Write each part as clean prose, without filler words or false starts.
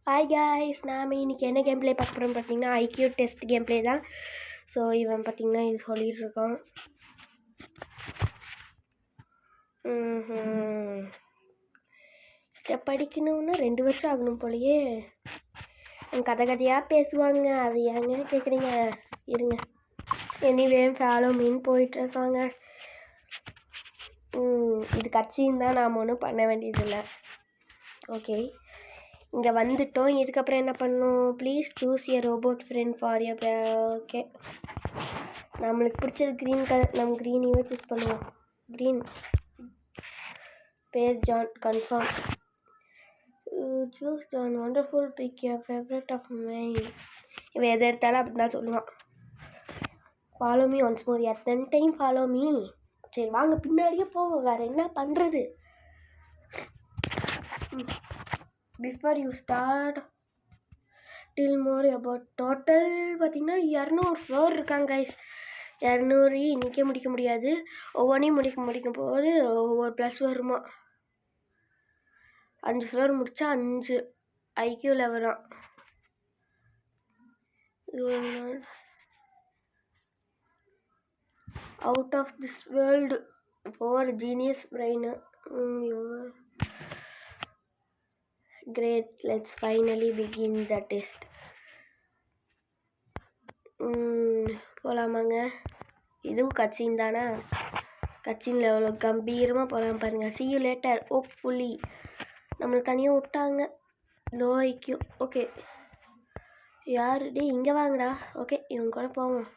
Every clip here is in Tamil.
ஹாய் காய்ஸ், நாம் இன்றைக்கி என்ன கேம் ப்ளே பார்க்க போகிறோம்னு பார்த்தீங்கன்னா ஐக்யூ டெஸ்ட் கேம் ப்ளே தான். ஸோ இவன் பார்த்தீங்கன்னா இது சொல்லிகிட்டு இருக்கான். இதை படிக்கணும்னா 2 வருஷம் ஆகணும் போலயே. கதையாக பேசுவாங்க, அது ஏங்க கேட்குறீங்க? இருங்க. எனிவே ஃபாலோ மீன் போயிட்டுருக்காங்க. இது கட்சின்னு தான் நாம் ஒன்றும் பண்ண வேண்டியதில்லை. ஓகே, இங்கே வந்துட்டோம். இதுக்கப்புறம் என்ன பண்ணணும்? Please choose a robot friend for a. Okay, நம்மளுக்கு பிடிச்சது க்ரீன் கலர். நம்ம க்ரீனையே சூஸ் பண்ணுவோம். க்ரீன். பேர் John. Confirm. Choose John. Wonderful pick your favourite of mine. இவன் எதை எடுத்தாலும் அப்படி தான் சொல்லுவான். Follow me once more. எத்தனை டைம் ஃபாலோ மீ? சரி வாங்க பின்னாடியே போவோம், வேறு என்ன பண்ணுறது? Before you start, tell more about total. பார்த்தீங்கன்னா 200 ஃப்ளோர் இருக்காங்க கைஸ். 200 இன்றைக்கே முடிக்க முடியாது. ஒவ்வொன்றையும் முடிக்கும் போது ஒவ்வொரு ப்ளஸ் வருமா. 5 ஃப்ளோர் முடித்தா 5 ஐக்யூ லெவலாம். Out of this world for genius brain. Great, let's finally begin the test. போகலாமாங்க? இதுவும் கட்சின் தானே. கட்சினில் எவ்வளோ கம்பீரமாக போகலாம் பாருங்கள். see you later hopefully. நம்மளை தனியாக விட்டாங்க. Low IQ. ஓகே, யார் டே? இங்கே வாங்கடா. ஓகே, இவங்க கூட போவோம்.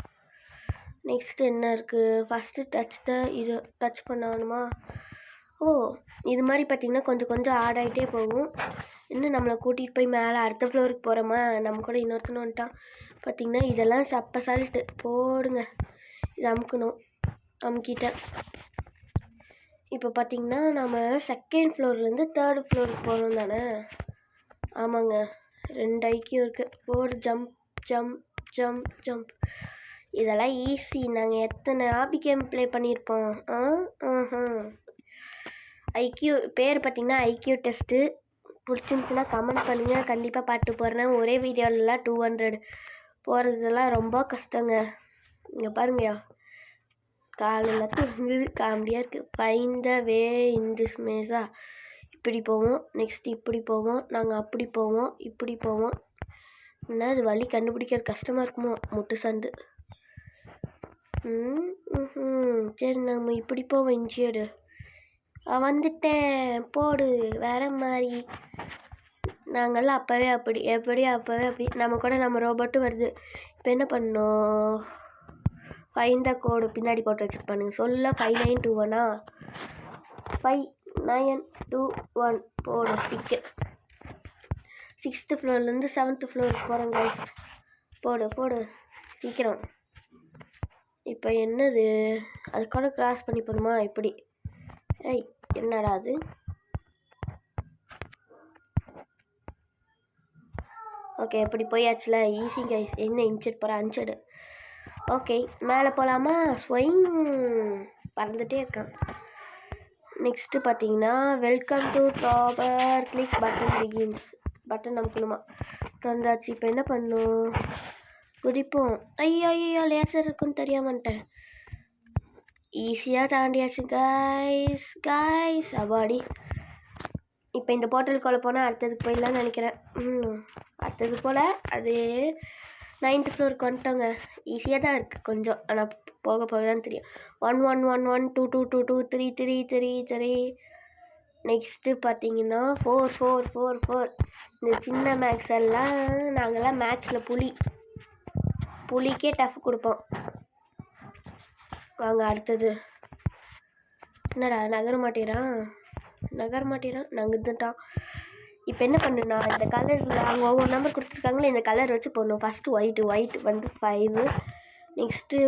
நெக்ஸ்ட் என்ன இருக்குது? ஃபஸ்ட்டு இது டச் பண்ணணுமா? ஓ, இது மாதிரி பார்த்திங்கன்னா கொஞ்சம் ஆட் ஆகிட்டே போகும். இன்னும் நம்மளை கூட்டிகிட்டு போய் மேலே அடுத்த ஃப்ளோருக்கு போகிறோமா? நம்ம கூட இன்னொருத்தனும் வந்துட்டான். பார்த்திங்கன்னா இதெல்லாம் சப்ப சால்ட்டு போடுங்க. இது அமுக்கணும். அமுக்கிட்டேன். இப்போ பார்த்திங்கன்னா நம்ம செகண்ட் ஃப்ளோர்லேருந்து 3rd ஃப்ளோருக்கு போகிறோம் தானே? ஆமாங்க, 2 ஐக்யூ இருக்குது. போடு. Jump jump jump jump. இதெல்லாம் ஈஸி. நாங்கள் எத்தனை ஆபி கேம் ப்ளே பண்ணியிருப்போம். ஐக்யூ பேர் பார்த்திங்கன்னா ஐக்யூ டெஸ்ட்டு. பிடிச்சிருந்துச்சுன்னா கமெண்ட் பண்ணுங்கள். கண்டிப்பாக பாட்டு போடுறேன். ஒரே வீடியோலலாம் 200 போகிறதெல்லாம் ரொம்ப கஷ்டங்க. இங்கே பாருங்கயா, காலையில் தூங்குது. காமெடியாக இருக்குது. Find the way in this maze. இப்படி போவோம், நெக்ஸ்ட் இப்படி போவோம், நாங்கள் அப்படி போவோம், இப்படி போவோம். என்ன அது வழி கண்டுபிடிக்கிறது கஷ்டமாக இருக்குமோ? முட்டு சந்து. சரி, நம்ம இப்படி போவோம். இன்ஜியர்டு வந்துட்டேன். போடு. வேறு மாதிரி நாங்கள்லாம் அப்போவே அப்படி நம்ம கூட நம்ம ரோபோட்டும் வருது. இப்போ என்ன பண்ணோம்? ஃபைண்ட் த கோடு பின்னாடி போட்டு வச்சுருப்பானுங்க. சொல்ல 5921 5921 போடு. பிக்கு 6th ஃப்ளோர்லேருந்து 7th ஃப்ளோருக்கு போகிறோம் கைஸ். போடு சீக்கிரம். இப்போ என்னது? அது கூட கிராஸ் பண்ணி போகணுமா? இப்படி. ஏய், என்னடா அது? ஓகே, எப்படி போயாச்சுல. Easy guys. என்ன இன்ச்சட் போகிற? அன்ச்சடு. ஓகே, மேலே போகலாமா? ஸ்வைங் பறந்துகிட்டே இருக்கான். நெக்ஸ்ட்டு பார்த்தீங்கன்னா welcome to Dabur. Click button begins. Button அமுக்கணுமா? தந்தாச்சு. இப்போ என்ன பண்ணும்? குதிப்போம். ஐயோ லேசர் இருக்குன்னு தெரியாமன்ட்டேன். ஈஸியாக தாண்டியாச்சு கைஸ். அவாடி. இப்போ இந்த போர்ட்டலுக்குள்ளே போனால் அடுத்ததுக்கு போயிடலான்னு நினைக்கிறேன். அடுத்தது போல் அது 9th ஃப்ளோருக்கு வந்துட்டோங்க. ஈஸியாக தான் இருக்குது கொஞ்சம், ஆனால் போக தான் தெரியும். 1111 2222 3333. நெக்ஸ்ட்டு பார்த்தீங்கன்னா 4444. இந்த சின்ன மேக்ஸ் எல்லாம் நாங்கள்லாம் மேக்ஸில் புலிக்கே டஃப் கொடுப்போம். வாங்க அடுத்தது. என்னடா நகர மாட்டேறான். நகர்ந்துட்டான். இப்போ என்ன பண்ணுனா, இந்த கலரில் அவங்க ஒவ்வொரு நம்பர் கொடுத்துருக்காங்களே, இந்த கலர் வச்சு போடணும். ஃபஸ்ட்டு ஒயிட் வந்து 5, நெக்ஸ்ட்டு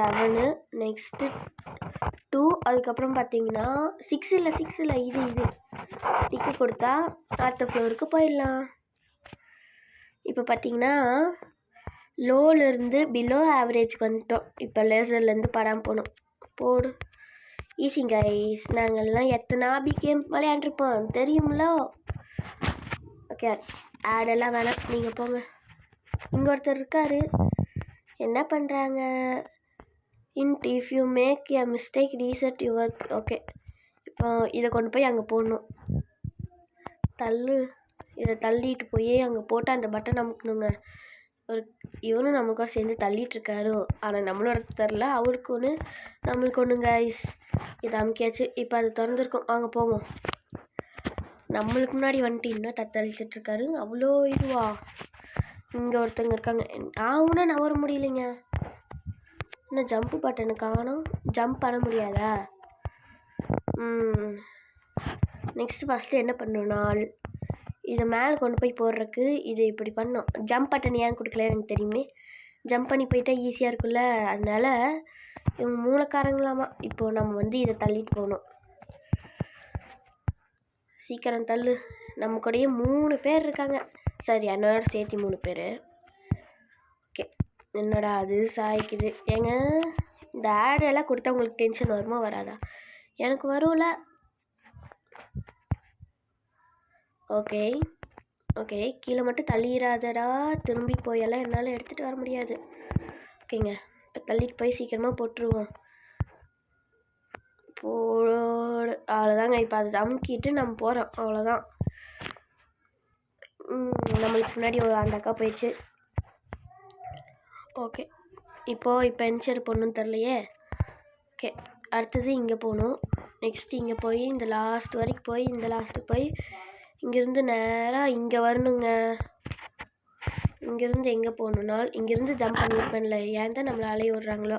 7, நெக்ஸ்ட்டு 2, அதுக்கப்புறம் பார்த்தீங்கன்னா 6 இல்லை இது டிக்கு கொடுத்தா அடுத்த ஃப்ளோருக்கு போயிடலாம். இப்போ பார்த்தீங்கன்னா லோலேருந்து பிலோ ஆவரேஜ்க்கு வந்துட்டோம். இப்போ லேசர்லேருந்து படாமல் போகணும். போடு. Easy guys. நாங்கள்லாம் எத்தனை ஆபி கேம் விளையாண்டுருப்போம் தெரியுங்களோ? ஓகே, ஆடெல்லாம் வேணாம், நீங்கள் போங்க. இங்கே ஒருத்தர் இருக்காரு, என்ன பண்ணுறாங்க? If you make a mistake reset your. Okay, இப்போ இதை கொண்டு போய் அங்கே போடணும். இதை தள்ளிட்டு போய் அங்கே போட்டு அந்த பட்டன் அமுக்கணுங்க. இவனும் நமக்கு சேர்ந்து தள்ளிட்டு இருக்காரு, ஆனால் நம்மளோட தெரில, அவருக்கு ஒன்று நம்மளுக்கு ஒன்று கைஸ். இதை அமுக்கியாச்சு. இப்போ அது திறந்துருக்கும், வாங்க போவோம். நம்மளுக்கு முன்னாடி வந்துட்டு இன்னும் தத்தளிச்சிட்டு இருக்காரு. அவ்வளோ இதுவா? இங்கே ஒருத்தங்க இருக்காங்க, ஆகுனா நவர முடியலைங்க. இன்னும் ஜம்ப் பட்டனு காணும், ஜம்ப் பண்ண முடியாதா? நெக்ஸ்ட் ஃபஸ்ட்டு என்ன பண்ணணும்னா இதை மேலே கொண்டு போய் போடுறதுக்கு இது இப்படி பண்ணோம். ஜம்ப் பட்டன் ஏன் கொடுக்கல எனக்கு தெரியுமே. ஜம்ப் பண்ணி போயிட்டா ஈஸியாக இருக்குல்ல, அதனால இவங்க மூளைக்காரங்களாமா. இப்போது நம்ம இதை தள்ளிட்டு போகணும். சீக்கிரம் தள்ளு. நம்ம கூடயே 3 பேர் இருக்காங்க. சரி, என்னோட சேர்த்து 3 பேர். ஓகே, என்னடா அது சாய்க்குது. ஏங்க இந்த ஆடெல்லாம் கொடுத்தா உங்களுக்கு டென்ஷன் வருமா வராதா? எனக்கு வரும்ல. ஓகே ஓகே, கீழே மட்டும் தள்ளிடாதடா. திரும்பி போயெல்லாம் என்னால் எடுத்துகிட்டு வர முடியாது. ஓகேங்க, இப்போ தள்ளிட்டு போய் சீக்கிரமாக போட்டுருவோம். போடு, அவ்வளோதாங்க. இப்போ அதை அமுக்கிட்டு நம்ம போகிறோம், அவ்வளோதான். நம்மளுக்கு முன்னாடி ஒரு அந்த அக்கா போயிடுச்சு. ஓகே, இப்போ பென்ஷன் பொண்ணுன்னு தெரிலையே. ஓகே, அடுத்தது இங்கே போகணும். நெக்ஸ்ட்டு இங்கே போய் இந்த லாஸ்ட் வரைக்கும் போய் இந்த லாஸ்ட்டுக்கு போய் இங்கேருந்து நேராக இங்கே வரணுங்க. இங்கேருந்து எங்கே போகணுன்னா இங்கேருந்து ஜம்ப் பண்ணியிருப்பேன்ல, ஏன் தான் நம்மளை அலைய விட்றாங்களோ.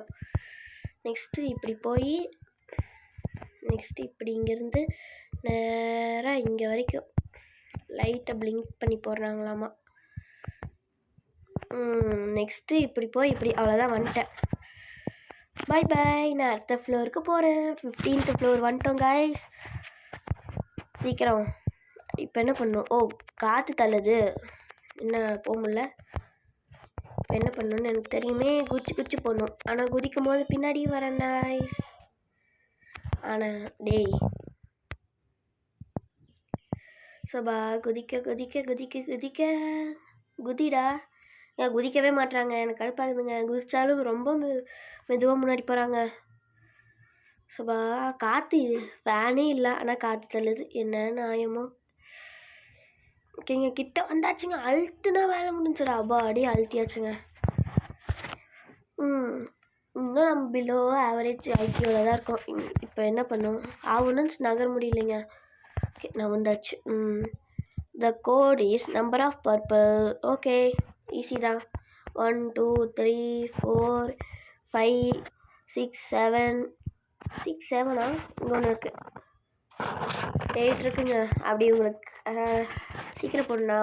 நெக்ஸ்ட்டு இப்படி போய் நெக்ஸ்ட்டு இப்படி இங்கேருந்து நேராக இங்கே வரைக்கும் லைட்டை பிளிங்க் பண்ணி போடுறாங்களாமா. நெக்ஸ்ட்டு இப்படி போய் இப்படி, அவ்வளோதான், வந்துட்டேன். பாய் பாய். நான் அடுத்த ஃப்ளோருக்கு போகிறேன். 15th ஃப்ளோர் வந்துட்டோம் கைஸ். சீக்கிரம். இப்போ என்ன பண்ணும்? ஓ, காற்று தள்ளுது, என்ன போக முடியல. இப்போ என்ன பண்ணணும்னு எனக்கு தெரியுமே. குச்சி போடணும். ஆனால் குதிக்கும் போது பின்னாடி வரேன் நைஸ். ஆனால் டேய் சபா, குதிக்க குதிடா. ஏன் குதிக்கவே மாட்டுறாங்க? எனக்கு கடுப்பாகுதுங்க. குதிச்சாலும் ரொம்ப மெதுவாக முன்னாடி போகிறாங்க. சபா, காற்று ஃபேனே இல்லை, ஆனால் காற்று தள்ளுது, என்ன நியாயமோ? ஓகேங்க, கிட்ட வந்தாச்சுங்க. அழுத்துனா வேலை முடிஞ்சிடா. அடி அழுத்தியாச்சுங்க. இன்னும் நம்ம பிலோ ஆவரேஜ் ஐக்கியோவில் தான் இருக்கோம். இப்போ என்ன பண்ணும்? ஆகணும்னு நகர முடியலைங்க. ஓகே, நான் வந்தாச்சு. The code is number of purple. Okay, easy தான். 1 2 3 4 5 6 7 6 7 இங்கே ஒன்று இருக்குது, 8 இருக்குங்க. அப்படி உங்களுக்கு சீக்கிரம் போடணும்னா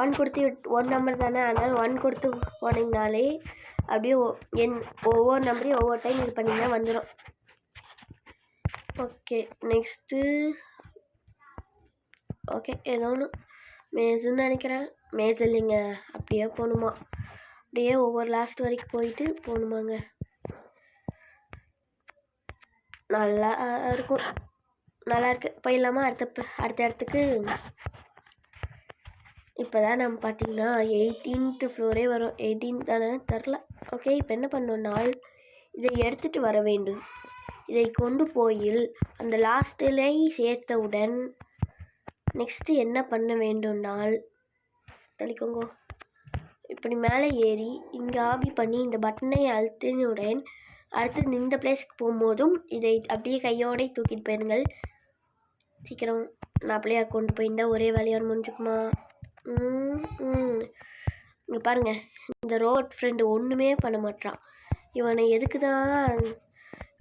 1 கொடுத்து 1 நம்பர் தானே, அதனால் 1 கொடுத்து போனீங்கனாலே அப்படியே ஒவ்வொரு நம்பரையும் ஒவ்வொரு டைம் இது பண்ணிங்கன்னா வந்துடும். ஓகே, நெக்ஸ்ட்டு ஓகே, ஏதோ ஒன்று மேஸுன்னு நினைக்கிறேன். மேஸ் இல்லைங்க, அப்படியே போகணுமா. அப்படியே ஒவ்வொரு லாஸ்ட் வரைக்கும் போயிட்டு போகணுமாங்க. நல்லா இருக்கும், நல்லா இருக்குது. போயிடலாமா அடுத்த இடத்துக்கு? இப்போ தான் நம்ம பார்த்திங்கன்னா 18th ஃப்ளோரே வரும். 18 தானே தெரில. ஓகே, இப்போ என்ன பண்ணோம்னால் இதை எடுத்துகிட்டு வர வேண்டும். இதை கொண்டு போய் அந்த லாஸ்ட்டில் சேர்த்தவுடன் நெக்ஸ்ட்டு என்ன பண்ண வேண்டும்னால் தெளிக்கோங்க. இப்படி மேலே ஏறி இங்கே ஆபி பண்ணி இந்த பட்டனை அழுத்தினுடன் அடுத்து இந்த பிளேஸுக்கு போகும்போதும் இதை அப்படியே கையோட தூக்கிட்டு போயிருங்கள். சீக்கிரம், நான் அப்படியே கொண்டு போயிருந்தால் ஒரே வேலையோடு முடிஞ்சுக்குமா? இங்கே பாருங்கள், இந்த ரோட் ஃப்ரெண்டு ஒன்றுமே பண்ண மாட்டான். இவனை எதுக்கு தான்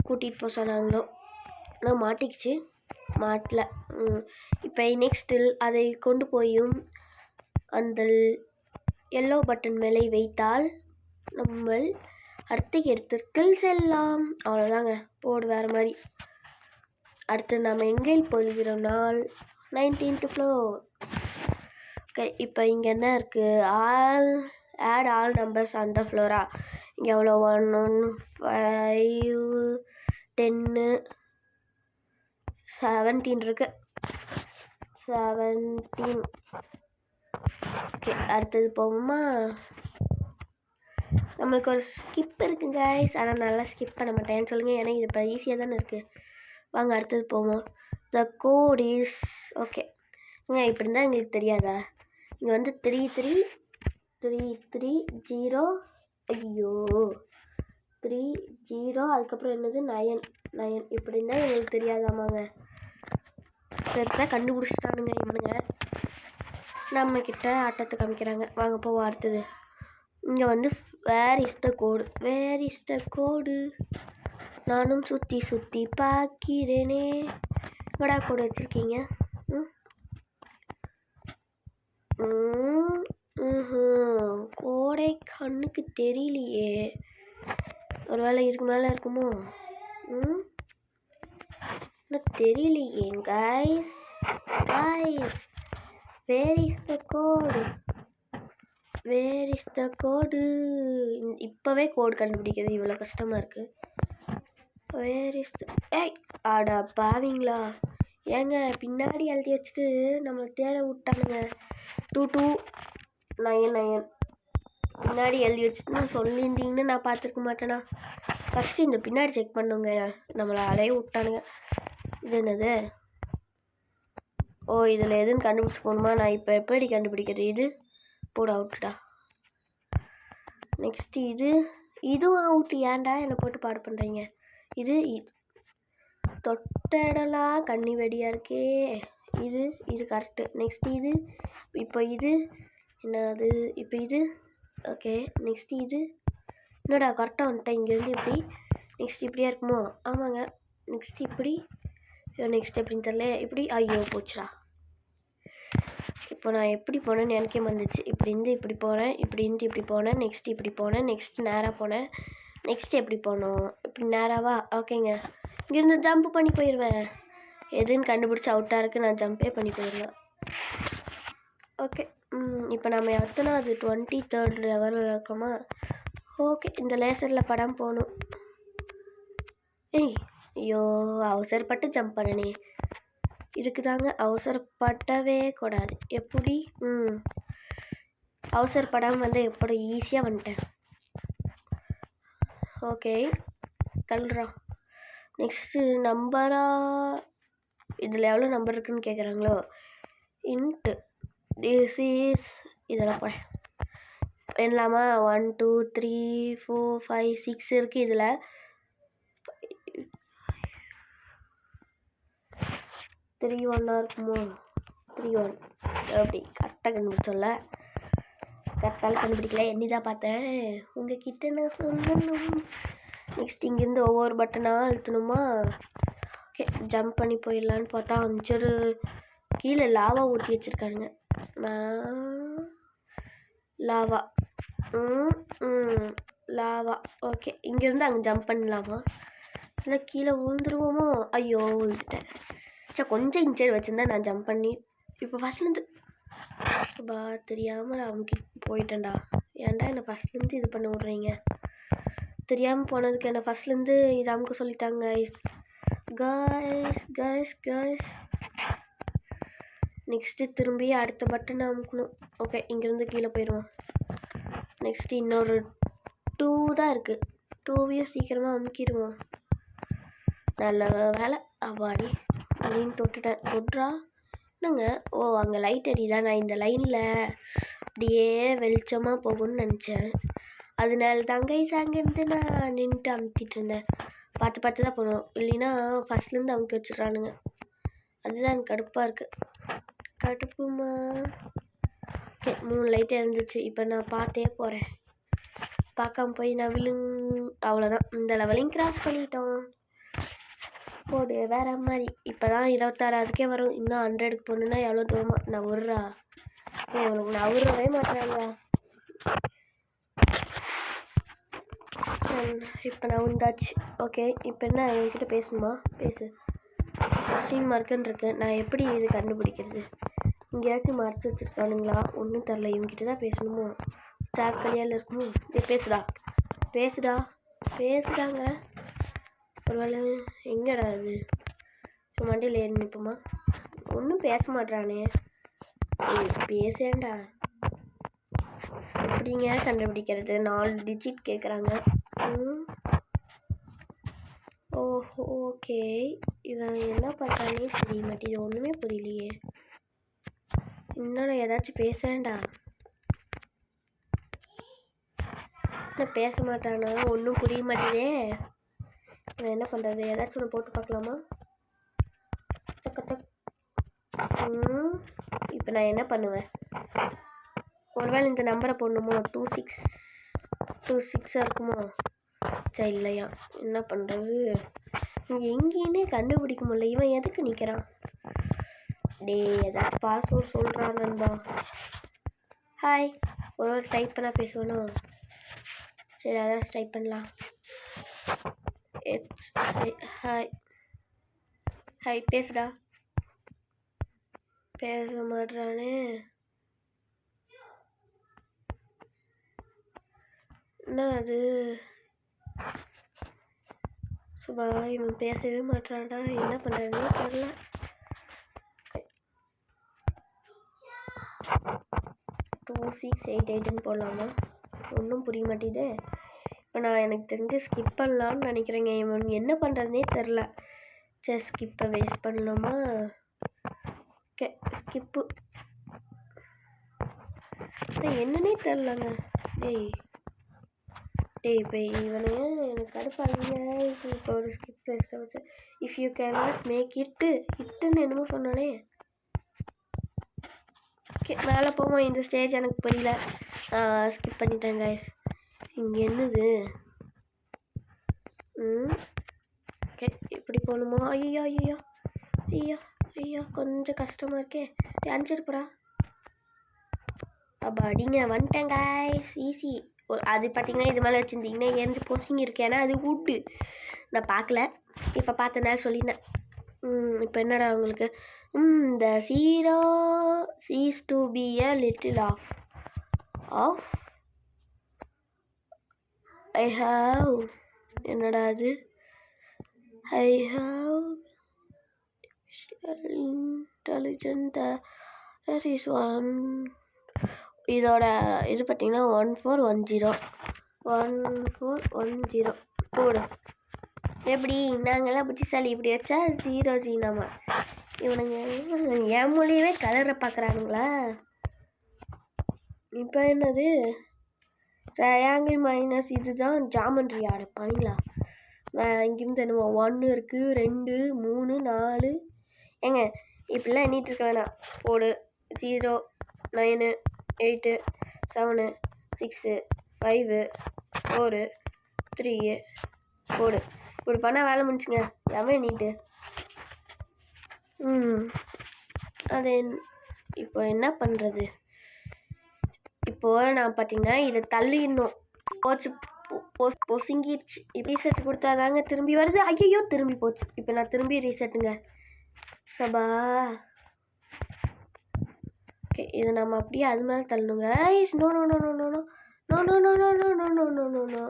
கூட்டிகிட்டு போக சொன்னாங்களோ. ஆனால் மாட்டிக்கிச்சு, மாட்டல. இப்போ நெக்ஸ்ட்டு அதை கொண்டு போயும் அந்த எல்லோ பட்டன் மேலே வைத்தால் நம்ம அடுத்த இடத்திற்கு செல்லலாம். அவ்வளோதாங்க, போடு வேறு மாதிரி. அடுத்து நம்ம எங்கே போகிறோம்னால் 19th ஃப்ளோர். ஓகே, இப்போ இங்கே என்ன இருக்குது? ஆட் ஆல் நம்பர்ஸ் அந்த ஃப்ளோரா. இங்கே எவ்வளோ? 1 1 5 10 17 இருக்குது. 17 ஓகே அடுத்தது போவோமா? நம்மளுக்கு ஒரு ஸ்கிப் இருக்குது கைஸ், ஆனால் நல்லா ஸ்கிப் பண்ண மாட்டேன்னு சொல்லுங்கள், ஏன்னா இது இப்போ ஈஸியாக தானே இருக்குது. வாங்க அடுத்தது போவோம். த கோட் இஸ் ஓகே இப்படி இருந்தால் எங்களுக்கு தெரியாதா? இங்கே வந்து 3333 ஐயோ 30 அதுக்கப்புறம் என்னது 9 இப்படி இருந்தால் எங்களுக்கு தெரியாதாமாங்க. சரிப்பா கண்டுபிடிச்சிட்டானுங்க இவனுங்க. நம்மக்கிட்ட ஆட்டத்தை காமிக்கிறாங்க. வாங்க போவோம் அடுத்தது. இங்கே வந்து வேர் இஸ் த கோடு நானும் சுற்றி சுற்றி பார்க்கிறேனே. எங்கடா கோடு வச்சுருக்கீங்க? கோடை கண்ணுக்கு தெரியலையே, ஒருவேளை இதுக்கு மேலே இருக்குமோ? தெரியலையே கைஸ். வேர் இஸ் த கோடு? இப்போவே கோடு கண்டுபிடிக்கிறது இவ்வளோ கஷ்டமாக இருக்குது. வேர் இஸ் த ஆடா பாவீங்களா ஏங்க, பின்னாடி எழுதி வச்சுட்டு நம்மளை தேட விட்டானுங்க. 2299 பின்னாடி எழுதி வச்சுட்டு சொல்லியிருந்தீங்கன்னு நான் பார்த்துருக்க மாட்டேனா? ஃபஸ்ட்டு இந்த பின்னாடி செக் பண்ணுங்க, நம்மளை அலைய விட்டானுங்க. இது என்னது? ஓ இதில் எதுன்னு கண்டுபிடிச்சி போகணுமா? நான் இப்போ எப்படி கண்டுபிடிக்கிறது? இது போட அவுட்டுடா. நெக்ஸ்ட்டு இதுவும் அவுட்டு. ஏன்டா என்னை போட்டு பாடு பண்ணுறீங்க? இது தொட்ட இடம்லாம் கண்ணி வெடியாக இருக்கே. இது கரெக்டு. நெக்ஸ்ட்டு இப்போ இது என்னது? இப்போ இது ஓகே. நெக்ஸ்ட்டு இது என்னடா கரெக்டாக வந்துட்டேன். இங்கேருந்து இப்படி நெக்ஸ்ட் இப்படியா இருக்குமோ? ஆமாங்க. நெக்ஸ்ட் இப்படி, நெக்ஸ்ட் எப்படின்னு தெரியல. இப்படி ஐயோ போச்சுடா. இப்போ நான் எப்படி போனேன்னு எனக்கே வந்துச்சு. இப்படி இப்படி போனேன், இப்படி போனேன், நெக்ஸ்ட் இப்படி போனேன், நெக்ஸ்ட் நேராக போனேன், நெக்ஸ்ட் எப்படி போனோம்? இப்படி நேராவா? ஓகேங்க. இங்கேருந்து ஜம்ப் பண்ணி போயிடுவேன். எதுன்னு கண்டுபிடிச்சி அவுட்டாக இருக்குது, நான் ஜம்பே பண்ணி போயிடுவேன். ஓகே இப்போ நம்ம எத்தனை அது 23rd லெவலில் இருக்கோமா? ஓகே இந்த லேசரில் படம் போகணும். ஐயோ அவசரப்பட்டு ஜம்ப் பண்ணனே. இதுக்கு தாங்க அவசரப்படவே கூடாது. எப்படி அவசரப்படாமல் வந்து எப்படி ஈஸியாக வந்துட்டேன். ஓகே தள்ளுறோம். நெக்ஸ்ட்டு நம்பரா? இதில் எவ்வளோ நம்பர் இருக்குதுன்னு கேட்குறாங்களோ? இன்ட்டு திஸ் இஸ் இதெல்லாம் போய் என்னலாமா? 1 2 3 4 5 6 இருக்குது. இதில் 31 இருக்குமோ? 31 அப்படி கரெக்டாக கண்டுபிடிச்சோல்ல. கரெக்டாக கண்டுபிடிக்கல, எண்ணிதான் பார்த்தேன். உங்ககிட்ட நான் சொல்லணும். நெக்ஸ்ட் இங்கேருந்து ஒவ்வொரு பட்டனாக அழுத்தணுமா? ஓகே ஜம்ப் பண்ணி போயிடலான்னு பார்த்தா அஞ்சரு கீழே லாவா ஊற்றி வச்சுருக்கானுங்க. Lava okay. இங்கேருந்து அங்கே ஜம்ப் பண்ணலாமா? இல்லை கீழே விழுந்துருவோமோ? ஐயோ விழுந்துட்டேன். கொஞ்சம் இன்ச்சர் வச்சுருந்தா நான் ஜம்ப் பண்ணி இப்போ ஃபஸ்ட்லேருந்து தெரியாமல் அவங்க போயிட்டேன்டா. ஏன்டா என்னை ஃபஸ்ட்லேருந்து இது பண்ண விட்றீங்க? தெரியாமல் போனதுக்கு என்னை ஃபஸ்ட்லேருந்து இது அமுக்க சொல்லிட்டாங்க. கைஸ் நெக்ஸ்ட்டு திரும்பி அடுத்த பட்டன் அமுக்கணும். ஓகே இங்கேருந்து கீழே போயிடுவோம். நெக்ஸ்ட்டு இன்னொரு 2 தான் இருக்குது. 2வையும் சீக்கிரமாக அமுக்கிடுவோம். நல்ல வேலை அவாடி அப்படின்னு தொட்டுறா என்னங்க? ஓ அங்கே லைட் அடிதான். நான் இந்த லைனில் அப்படியே வெளிச்சமாக போகும்னு நினச்சேன். அதனால கைஸ் அங்கேருந்து நான் நின்றுட்டு அமுக்கிட்டு இருந்தேன். பார்த்து தான் போகணும், இல்லைன்னா ஃபஸ்ட்லேருந்து அமுக்கி வச்சிடறானுங்க. அதுதான் எனக்கு கடுப்பாக இருக்குது. கடுப்புமா? ஓகே 3 லைட் இருந்துச்சு. இப்போ நான் பார்த்தே போகிறேன். பார்க்காம போய் நான் அவ்வளோதான். இந்த லெவலையும் கிராஸ் பண்ணிட்டோம். போடு வேறு மாதிரி. இப்போ தான் 26 வரும். இன்னும் 100க்கு போகணுன்னா எவ்வளோ தூரமாக நான் விட்றா? உனக்கு நான் விட்றவே மாட்டேறாங்க. இப்போ நான் வந்தாச்சு. ஓகே இப்போ என்ன என்கிட்ட பேசணுமா? பேசு. கொஸ்டின் மார்க்குன்னு இருக்கு. நான் எப்படி இது கண்டுபிடிக்கிறது? எங்கேயாச்சும் மறைச்சி வச்சுருக்கானுங்களா? ஒன்றும் தரல. இவங்ககிட்ட தான் பேசணுமோ? சாக் கல்யாணம் இருக்குமோ? பேசுடாங்க. ஒரு வேலை எங்கடா அது? மண்டியில் ஏறி நிற்போமா? ஒன்றும் பேச மாட்றானே. பேசேண்டா. எப்படிங்க கண்டுபிடிக்கிறது? 4 டிஜிட் கேட்குறாங்க. ஓஹோ, ஓகே. இவன் என்ன பண்ணுறானே தெரிய மாட்டேங்குது. ஒன்றுமே புரியலையே. இன்னொன்று ஏதாச்சும் பேசுகிறேன்டா. இன்னும் பேச மாட்டானா? ஒன்றும் புரிய மாட்டேதே. நான் என்ன பண்ணுறது? ஏதாச்சும் ஒன்று போட்டு பார்க்கலாமா? இப்போ நான் என்ன பண்ணுவேன்? ஒருவேளை இந்த நம்பரை போடணுமோ? 2626 இருக்குமோ? சரி, இல்லையா? என்ன பண்ணுறது? எங்கேயுமே கண்டுபிடிக்க முடியல. இவன் எதுக்கு நிற்கிறான்? ஏதாச்சும் பாஸ்வேர்ட் சொல்கிறான் நண்பா. ஹாய். ஒரு டைப் பண்ணால் பேசணும். சரி, அதாச்சும் டைப் பண்ணலாம். ஹாய் ஹாய், பேசுடா. பேச மாட்டானே. என்ன அது? சுபா, இவன் பேசவே மாட்டான்டா. என்ன பண்ணுறதுன்னு தெரியல. டூ 688 போடலாமா? ஒன்றும் புரிய மாட்டேதே. இப்போ நான் எனக்கு தெரிஞ்சு ஸ்கிப் பண்ணலான்னு நினைக்கிறேங்க. இவன் என்ன பண்ணுறதுனே தெரில. சரி, ஸ்கிப்பை வேஸ்ட் பண்ணலாமா? Okay, skip. என்னன்னே தெரிலங்க. இப்போ இவனு எனக்கு கடுப்பாங்க. இப்போ ஒரு ஸ்கிப் வேஸ்ட்டாக வச்சு if you can not make இட்டுன்னு என்னமோ சொன்னானே. ஓகே, மேலே போவோம். இந்த ஸ்டேஜ் எனக்கு புரியல. ஸ்கிப் பண்ணிட்டேன் கைஸ். இங்கே என்னது? ஓகே, இப்படி போகணுமா? ஐயோ ஐயோ ஐயோ ஐயோ, கொஞ்சம் கஷ்டமாக இருக்கே. அனுப்பிச்சிருப்பா. அப்போ அடிங்க, வந்துட்டேன் கைஸ். ஈஸி. அது பார்த்தீங்கன்னா இது மேலே வச்சுருந்தீங்கன்னா எரிஞ்சு பொசிங்க இருக்கு. ஏன்னா அது வுட்டு. நான் பார்க்கல, இப்போ பார்த்தனால சொல்லினேன். இப்போ என்னடா உங்களுக்கு? இந்த 0 சீஸ் to be a little off I have. என்னடா அது? I have intelligent. There is one. இதோட இது பார்த்தீங்கன்னா 1410 1410 போடு. எப்படி? நாங்கள்லாம் புத்திசாலி. இப்படி வச்சா 0 ஜீனாமா? இவனுங்க என் மொழியவே கலரை பார்க்குறானுங்களா? இப்போ என்னது? ட்ரையாங்கிள் மைனஸ் இதுதான் ஜாமெண்ட்ரி ஆடுப்பாங்களா? இங்கேருந்து என்னமோ 1 இருக்குது, 2 3 4. ஏங்க இப்படிலாம் எண்ணிட்டு இருக்க வேணாம். போடு. 0 9 8 7 6 5 4 3 போடு. இப்படி பண்ணால் வேலை முடிச்சுங்க. எவன் எண்ணிட்டு? அது இப்போ என்ன பண்ணுறது? இப்போது நான் பார்த்தீங்கன்னா இதை தள்ளிடணும். பொசுங்கிடுச்சு. ரீசெட் கொடுத்தா தாங்க திரும்பி வருது. ஐயோ, திரும்பி போச்சு. இப்போ நான் திரும்பி ரீசெட்டுங்க. சபா. ஓகே, இதை நம்ம அப்படியே அது மேலே தள்ளணுங்க. No no no no no no no no no no no no no no no.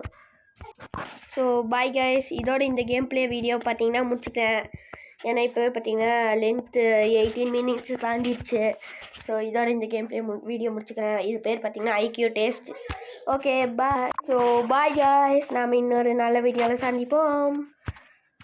So bye guys. இதோட இந்த கேம் பிளே வீடியோ பார்த்தீங்கன்னா முடிச்சுக்கிறேன். ஏன்னா இப்போவே பார்த்தீங்கன்னா லென்த்து 18 மினிட்ஸ் தாண்டிடுச்சு. ஸோ இதோட இந்த கேம் பிளே வீடியோ முடிச்சுக்கிறேன். இது பேர் பார்த்தீங்கன்னா IQ test. Okay bye. So bye guys. நாம் இன்னொரு நல்ல வீடியோவில் சந்திப்போம்.